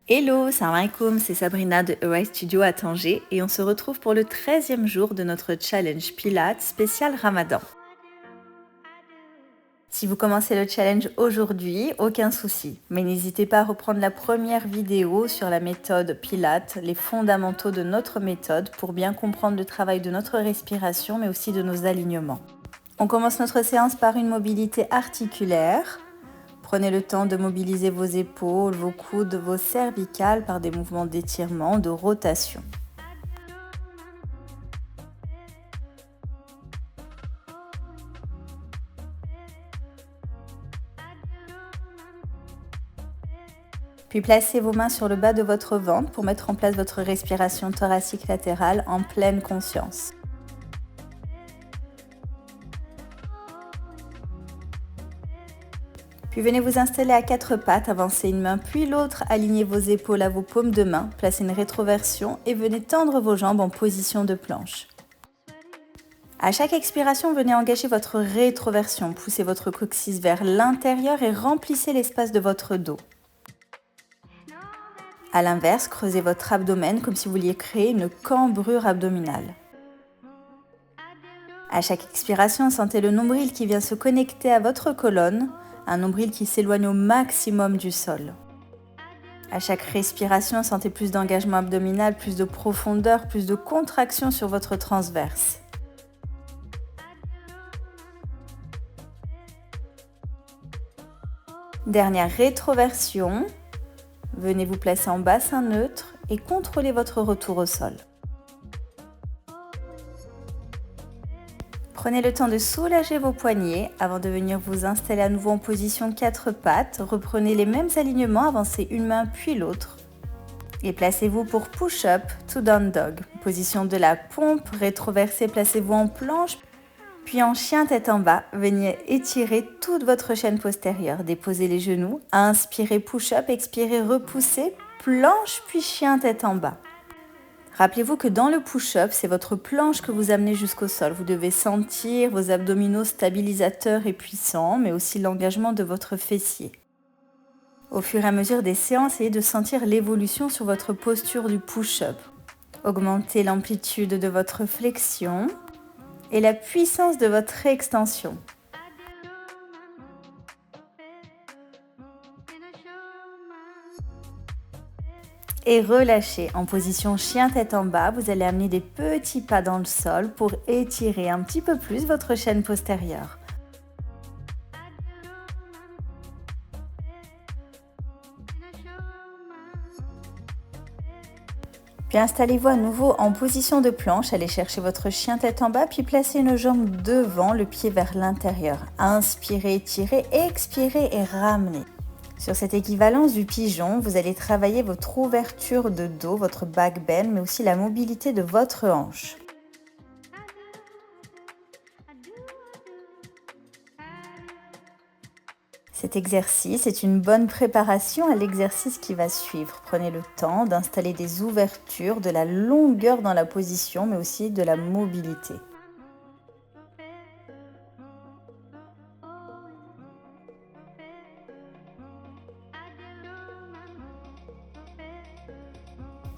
Hello, salam alaikum, c'est Sabrina de Arise Studio à Tanger et on se retrouve pour le 13e jour de notre challenge Pilates spécial Ramadan. Si vous commencez le challenge aujourd'hui, aucun souci, mais n'hésitez pas à reprendre la première vidéo sur la méthode Pilates, les fondamentaux de notre méthode pour bien comprendre le travail de notre respiration mais aussi de nos alignements. On commence notre séance par une mobilité articulaire. Prenez le temps de mobiliser vos épaules, vos coudes, vos cervicales par des mouvements d'étirement, de rotation. Puis placez vos mains sur le bas de votre ventre pour mettre en place votre respiration thoracique latérale en pleine conscience. Puis venez vous installer à quatre pattes, avancez une main puis l'autre, alignez vos épaules à vos paumes de main, placez une rétroversion et venez tendre vos jambes en position de planche. À chaque expiration, venez engager votre rétroversion, poussez votre coccyx vers l'intérieur et remplissez l'espace de votre dos. À l'inverse, creusez votre abdomen comme si vous vouliez créer une cambrure abdominale. À chaque expiration, sentez le nombril qui vient se connecter à votre colonne, un nombril qui s'éloigne au maximum du sol. À chaque respiration, sentez plus d'engagement abdominal, plus de profondeur, plus de contraction sur votre transverse. Dernière rétroversion, venez vous placer en bassin neutre et contrôlez votre retour au sol. Prenez le temps de soulager vos poignets avant de venir vous installer à nouveau en position quatre pattes. Reprenez les mêmes alignements, avancez une main puis l'autre. Et placez-vous pour push-up to down dog. Position de la pompe, rétroversée, placez-vous en planche. Puis en chien tête en bas, venez étirer toute votre chaîne postérieure. Déposez les genoux, inspirez push-up, expirez repoussez, planche puis chien tête en bas. Rappelez-vous que dans le push-up, c'est votre planche que vous amenez jusqu'au sol. Vous devez sentir vos abdominaux stabilisateurs et puissants, mais aussi l'engagement de votre fessier. Au fur et à mesure des séances, essayez de sentir l'évolution sur votre posture du push-up. Augmentez l'amplitude de votre flexion et la puissance de votre extension. Et relâchez. En position chien tête en bas, vous allez amener des petits pas dans le sol pour étirer un petit peu plus votre chaîne postérieure. Puis installez-vous à nouveau en position de planche, allez chercher votre chien tête en bas, puis placez une jambe devant, le pied vers l'intérieur. Inspirez, étirez, expirez et ramenez. Sur cette équivalence du pigeon, vous allez travailler votre ouverture de dos, votre back bend, mais aussi la mobilité de votre hanche. Cet exercice est une bonne préparation à l'exercice qui va suivre. Prenez le temps d'installer des ouvertures, de la longueur dans la position, mais aussi de la mobilité.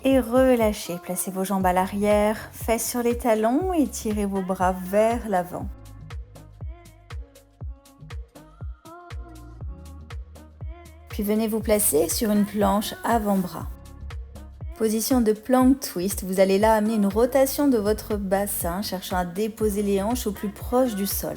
Et relâchez, placez vos jambes à l'arrière, fesses sur les talons et tirez vos bras vers l'avant. Puis venez vous placer sur une planche avant-bras. Position de plank twist, vous allez là amener une rotation de votre bassin, cherchant à déposer les hanches au plus proche du sol.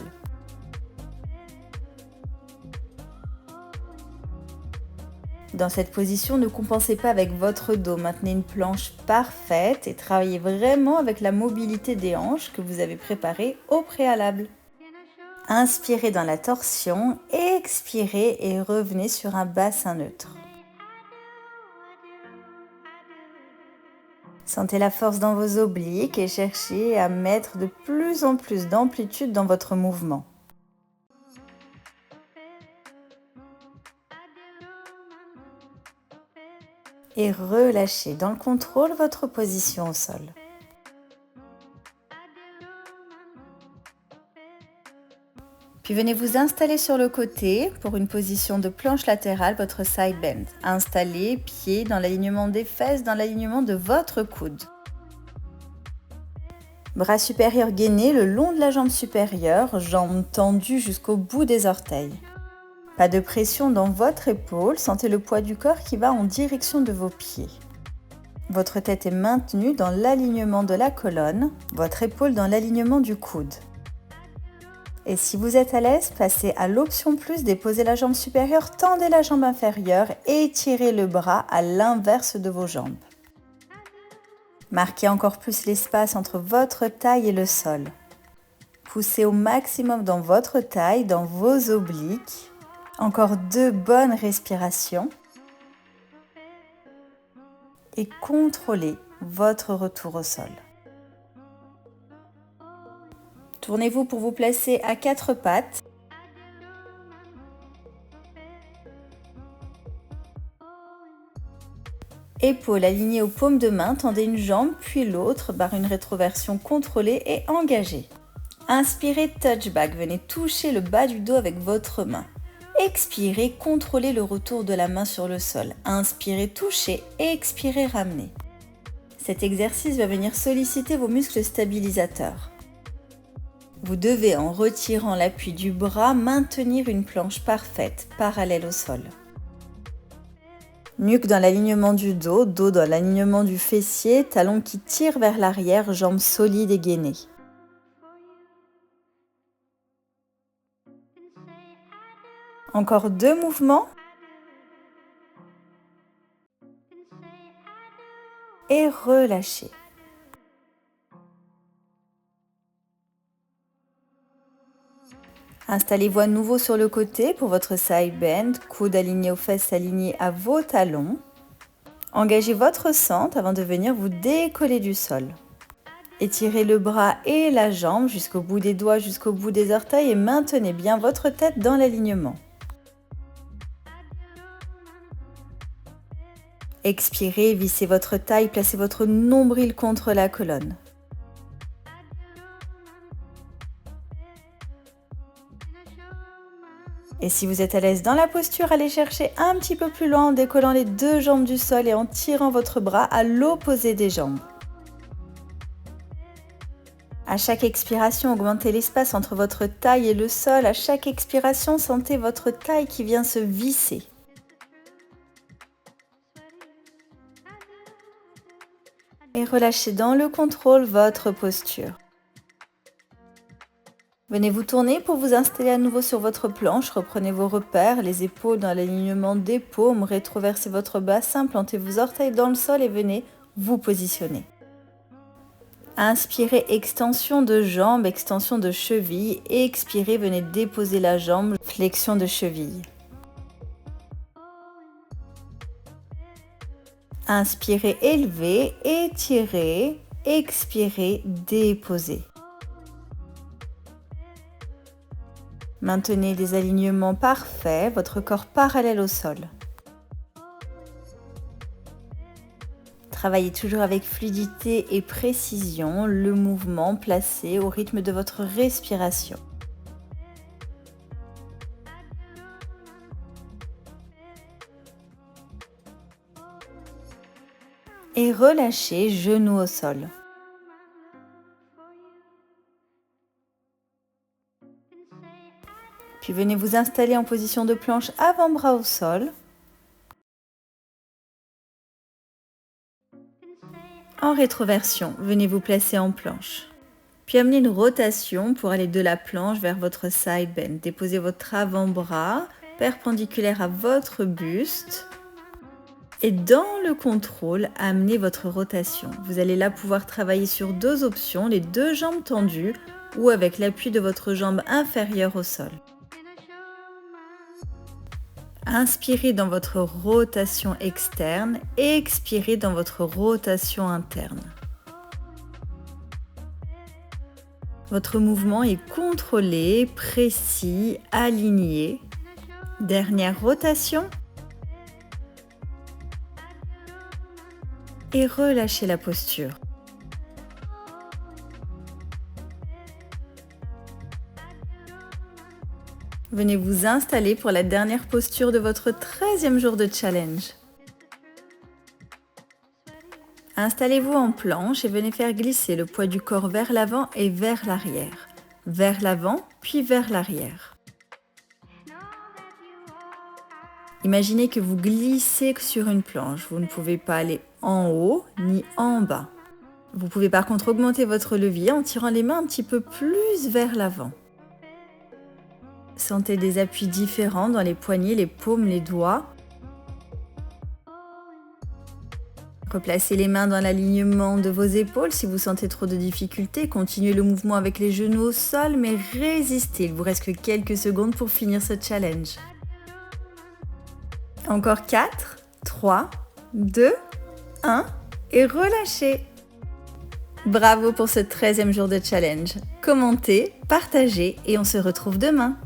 Dans cette position, ne compensez pas avec votre dos, maintenez une planche parfaite et travaillez vraiment avec la mobilité des hanches que vous avez préparée au préalable. Inspirez dans la torsion, expirez et revenez sur un bassin neutre. Sentez la force dans vos obliques et cherchez à mettre de plus en plus d'amplitude dans votre mouvement. Et relâchez dans le contrôle votre position au sol. Puis venez vous installer sur le côté pour une position de planche latérale, votre side bend. Installez pieds dans l'alignement des fesses, dans l'alignement de votre coude. Bras supérieur gainé le long de la jambe supérieure, jambes tendues jusqu'au bout des orteils. Pas de pression dans votre épaule, sentez le poids du corps qui va en direction de vos pieds. Votre tête est maintenue dans l'alignement de la colonne, votre épaule dans l'alignement du coude. Et si vous êtes à l'aise, passez à l'option plus, déposez la jambe supérieure, tendez la jambe inférieure et étirez le bras à l'inverse de vos jambes. Marquez encore plus l'espace entre votre taille et le sol. Poussez au maximum dans votre taille, dans vos obliques. Encore 2 bonnes respirations. Et contrôlez votre retour au sol. Tournez-vous pour vous placer à 4 pattes. Épaules alignées aux paumes de main, tendez une jambe puis l'autre, barre une rétroversion contrôlée et engagée. Inspirez, touch back, venez toucher le bas du dos avec votre main. Expirez, contrôlez le retour de la main sur le sol. Inspirez, touchez, expirez, ramenez. Cet exercice va venir solliciter vos muscles stabilisateurs. Vous devez, en retirant l'appui du bras, maintenir une planche parfaite, parallèle au sol. Nuque dans l'alignement du dos, dos dans l'alignement du fessier, talons qui tirent vers l'arrière, jambes solides et gainées. Encore 2 mouvements. Et relâchez. Installez-vous à nouveau sur le côté pour votre side bend, coude aligné aux fesses alignées à vos talons. Engagez votre centre avant de venir vous décoller du sol. Étirez le bras et la jambe jusqu'au bout des doigts, jusqu'au bout des orteils et maintenez bien votre tête dans l'alignement. Expirez, vissez votre taille, placez votre nombril contre la colonne. Et si vous êtes à l'aise dans la posture, allez chercher un petit peu plus loin en décollant les 2 jambes du sol et en tirant votre bras à l'opposé des jambes. À chaque expiration, augmentez l'espace entre votre taille et le sol. À chaque expiration, sentez votre taille qui vient se visser. Et relâchez dans le contrôle votre posture. Venez vous tourner pour vous installer à nouveau sur votre planche. Reprenez vos repères, les épaules dans l'alignement des paumes. Rétroversez votre bassin, plantez vos orteils dans le sol et venez vous positionner. Inspirez, extension de jambes, extension de cheville. Expirez, venez déposer la jambe, flexion de cheville. Inspirez, élevez, étirez. Expirez, déposez. Maintenez des alignements parfaits, votre corps parallèle au sol. Travaillez toujours avec fluidité et précision le mouvement placé au rythme de votre respiration. Et relâchez, genoux au sol. Puis venez vous installer en position de planche avant-bras au sol. En rétroversion, venez vous placer en planche. Puis amenez une rotation pour aller de la planche vers votre side bend. Déposez votre avant-bras perpendiculaire à votre buste. Et dans le contrôle, amenez votre rotation. Vous allez là pouvoir travailler sur 2 options, les 2 jambes tendues ou avec l'appui de votre jambe inférieure au sol. Inspirez dans votre rotation externe et expirez dans votre rotation interne. Votre mouvement est contrôlé, précis, aligné. Dernière rotation. Et relâchez la posture. Venez vous installer pour la dernière posture de votre 13e jour de challenge. Installez-vous en planche et venez faire glisser le poids du corps vers l'avant et vers l'arrière. Vers l'avant, puis vers l'arrière. Imaginez que vous glissez sur une planche. Vous ne pouvez pas aller en haut ni en bas. Vous pouvez par contre augmenter votre levier en tirant les mains un petit peu plus vers l'avant. Sentez des appuis différents dans les poignets, les paumes, les doigts. Replacez les mains dans l'alignement de vos épaules. Si vous sentez trop de difficultés, continuez le mouvement avec les genoux au sol, mais résistez. Il vous reste que quelques secondes pour finir ce challenge. Encore 4, 3, 2, 1 et relâchez. Bravo pour ce 13e jour de challenge. Commentez, partagez et on se retrouve demain.